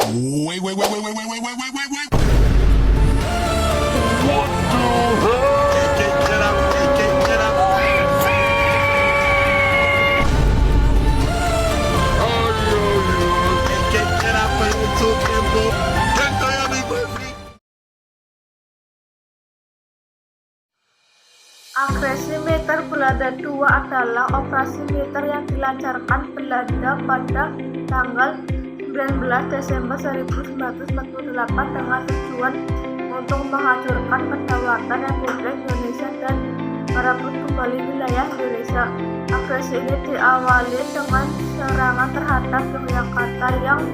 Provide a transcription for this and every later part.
Wait, wait, wait, wait, wait, wait, wait, wait, wait, wait, wait. Get up, get up. Get up, YouTube tempo. Tento ya mi perfect. Agresi militer Belanda II adalah operasi militer yang dilancarkan Belanda pada tanggal 19 Desember 1948 dengan tujuan untuk menghancurkan kedaulatan Republik Indonesia dan merebut kembali wilayah Indonesia. Agresi ini diawali dengan serangan terhadap Yogyakarta yang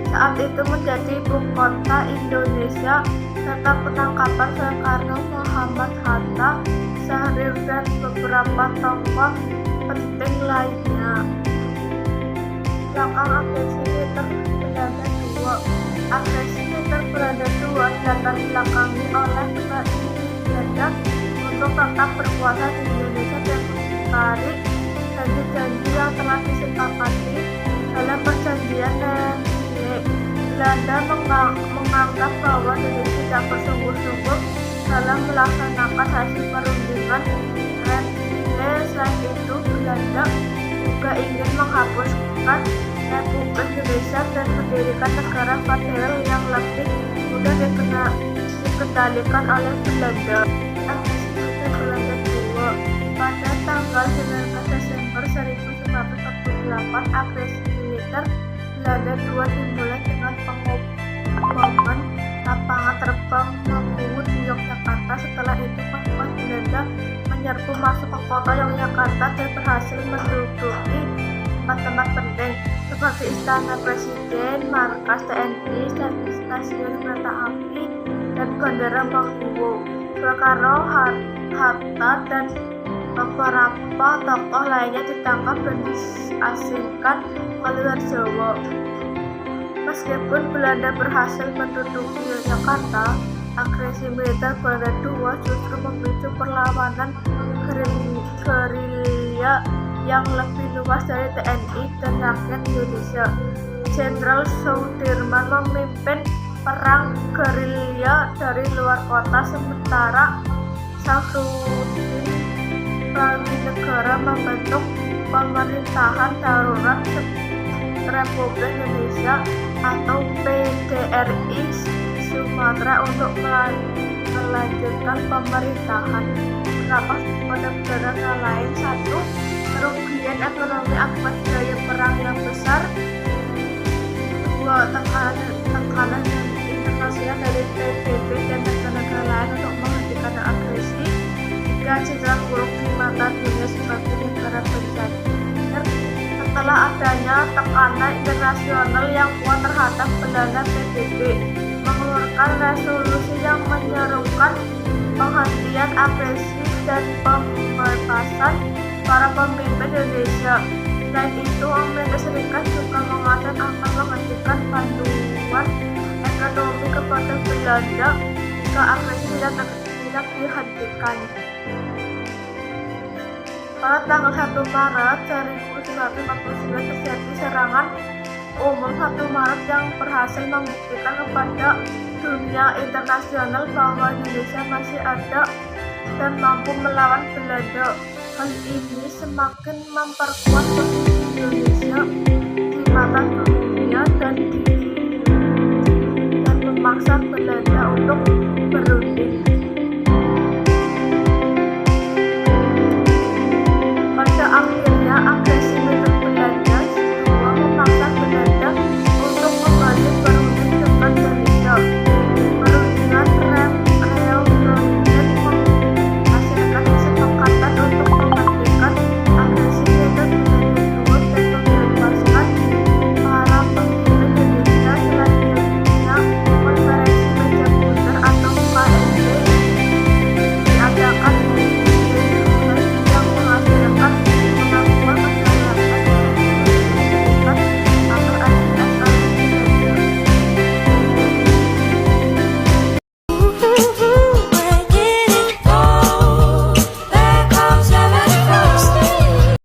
saat itu menjadi ibu kota Indonesia serta penangkapan Soekarno, Muhammad Hatta, Syahrir dan beberapa tokoh penting lainnya. Belakang agresi militer Belanda II. Agresi militer Belanda II dilatar belakangi oleh Belanda untuk tetap berkuasa di Indonesia dan mengingkari janji-janji yang telah disepakati dalam perjanjian Nancy. Belanda menganggap bahwa Indonesia tidak bersungguh-sungguh dalam melaksanakan hasil perundingan Nancy. Selain itu, Belanda juga ingin menghapuskan Republik Indonesia dan mendirikan negara federal yang lebih mudah dikendalikan oleh Belanda. Agresi militer Belanda II. Pada tanggal 19 Desember 1948, agresi militer Belanda II dimulai dengan pengoboman lapangan terbang Maguwo di Yogyakarta. Setelah itu, pasukan Belanda menyerbu masuk ke kota Yogyakarta dan berhasil menduduki tempat-tempat penting seperti Istana Presiden, markas TNI, stasiun kereta api, dan Bandara Maguwo. Soekarno, Hatta, dan beberapa tokoh lainnya ditangkap dan diasingkan ke luar Jawa. Meskipun Belanda berhasil menduduki Yogyakarta, agresi militer Belanda II justru memicu perlawanan gerilya yang lebih luas dari TNI dan rakyat Indonesia. Jenderal Sudirman memimpin perang gerilya dari luar kota, sementara Syafruddin Prawijaya membentuk pemerintahan darurat Republik Indonesia atau PDRI Sumatera untuk melanjutkan pemerintahan. Terdapat pada negara lain: 1. Kerugian ekonomi akibat biaya perang yang besar. 2. Tekanan internasional dari PBB dan negara-negara lain untuk menghentikan agresi. 3. Citra buruk di mata dunia sebagai negara penjajah. Setelah adanya tekanan internasional yang kuat terhadap Belanda, PBB mengeluarkan resolusi yang menyerukan penghentian agresi dan pembebasan para pemimpin Indonesia. Selain itu, Amerika Serikat juga mengatakan akan menghentikan bantuan ekonomi kepada Belanda jika agresi tidak dihentikan. Pada tanggal 1 Maret 1949 terjadi serangan umum 1 Maret yang berhasil membuktikan kepada dunia internasional bahwa Indonesia masih ada dan mampu melawan Belanda. Hal ini semakin memperkuat posisi Indonesia di mata dunia dan memaksa Belanda untuk